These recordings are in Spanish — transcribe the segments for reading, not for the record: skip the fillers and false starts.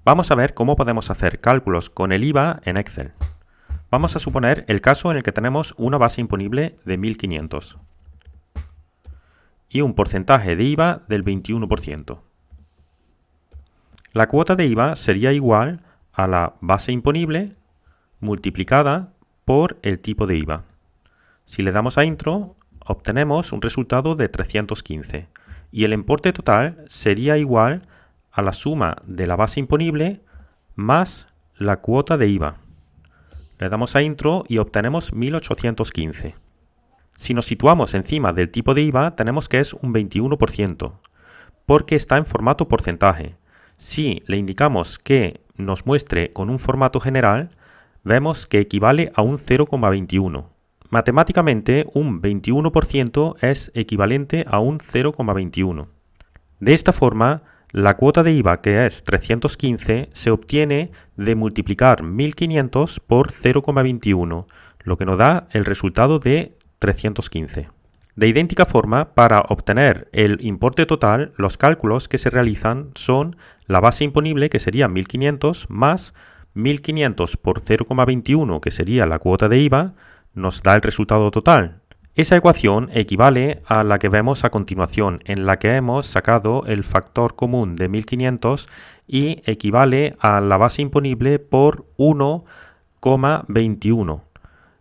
Vamos a ver cómo podemos hacer cálculos con el IVA en Excel. Vamos a suponer el caso en el que tenemos una base imponible de 1.500 y un porcentaje de IVA del 21%. La cuota de IVA sería igual a la base imponible multiplicada por el tipo de IVA. Si le damos a Intro, obtenemos un resultado de 315 y el importe total sería igual a la suma de la base imponible más la cuota de IVA. Le damos a Intro y obtenemos 1.815. Si nos situamos encima del tipo de IVA, tenemos que es un 21%, porque está en formato porcentaje. Si le indicamos que nos muestre con un formato general, vemos que equivale a un 0,21. Matemáticamente, un 21% es equivalente a un 0,21. De esta forma, la cuota de IVA, que es 315, se obtiene de multiplicar 1.500 por 0,21, lo que nos da el resultado de 315. De idéntica forma, para obtener el importe total, los cálculos que se realizan son la base imponible, que sería 1.500, más 1.500 por 0,21, que sería la cuota de IVA, nos da el resultado total. Esa ecuación equivale a la que vemos a continuación, en la que hemos sacado el factor común de 1.500 y equivale a la base imponible por 1,21.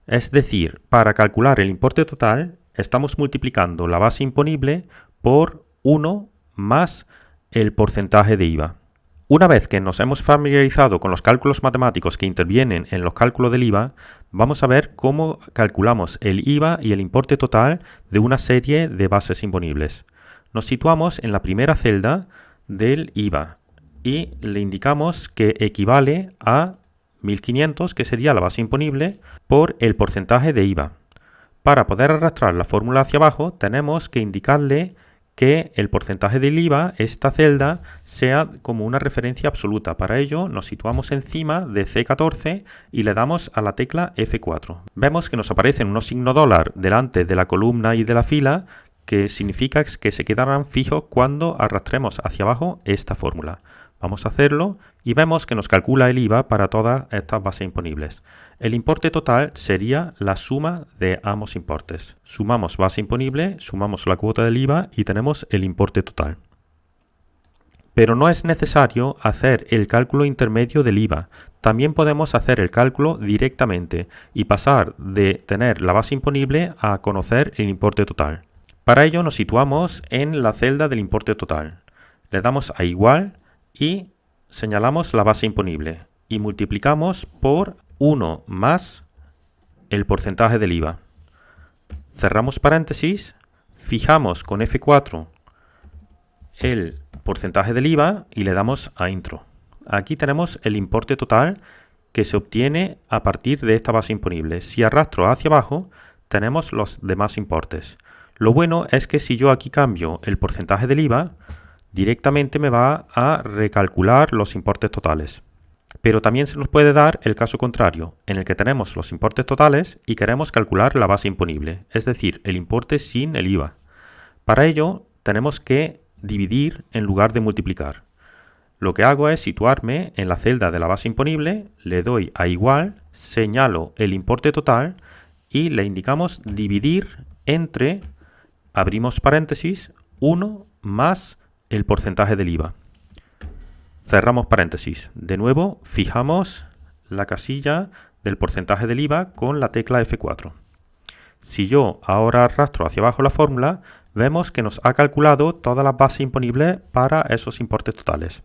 Es decir, para calcular el importe total, estamos multiplicando la base imponible por 1 más el porcentaje de IVA. Una vez que nos hemos familiarizado con los cálculos matemáticos que intervienen en los cálculos del IVA, vamos a ver cómo calculamos el IVA y el importe total de una serie de bases imponibles. Nos situamos en la primera celda del IVA y le indicamos que equivale a 1.500, que sería la base imponible, por el porcentaje de IVA. Para poder arrastrar la fórmula hacia abajo, tenemos que indicarle que el porcentaje del IVA, esta celda, sea como una referencia absoluta. Para ello nos situamos encima de C14 y le damos a la tecla F4. Vemos que nos aparecen unos signos dólar delante de la columna y de la fila, que significa que se quedarán fijos cuando arrastremos hacia abajo esta fórmula. Vamos a hacerlo y vemos que nos calcula el IVA para todas estas bases imponibles. El importe total sería la suma de ambos importes. Sumamos base imponible, sumamos la cuota del IVA y tenemos el importe total. Pero no es necesario hacer el cálculo intermedio del IVA. También podemos hacer el cálculo directamente y pasar de tener la base imponible a conocer el importe total. Para ello nos situamos en la celda del importe total. Le damos a igual y señalamos la base imponible y multiplicamos por 1 más el porcentaje del IVA. Cerramos paréntesis, fijamos con F4 el porcentaje del IVA y le damos a Intro. Aquí tenemos el importe total que se obtiene a partir de esta base imponible. Si arrastro hacia abajo, tenemos los demás importes. Lo bueno es que si yo aquí cambio el porcentaje del IVA, directamente me va a recalcular los importes totales. Pero también se nos puede dar el caso contrario, en el que tenemos los importes totales y queremos calcular la base imponible, es decir, el importe sin el IVA. Para ello tenemos que dividir en lugar de multiplicar. Lo que hago es situarme en la celda de la base imponible, le doy a igual, señalo el importe total y le indicamos dividir entre, abrimos paréntesis, 1 más el porcentaje del IVA. Cerramos paréntesis. De nuevo, fijamos la casilla del porcentaje del IVA con la tecla F4. Si yo ahora arrastro hacia abajo la fórmula, vemos que nos ha calculado todas las bases imponibles para esos importes totales.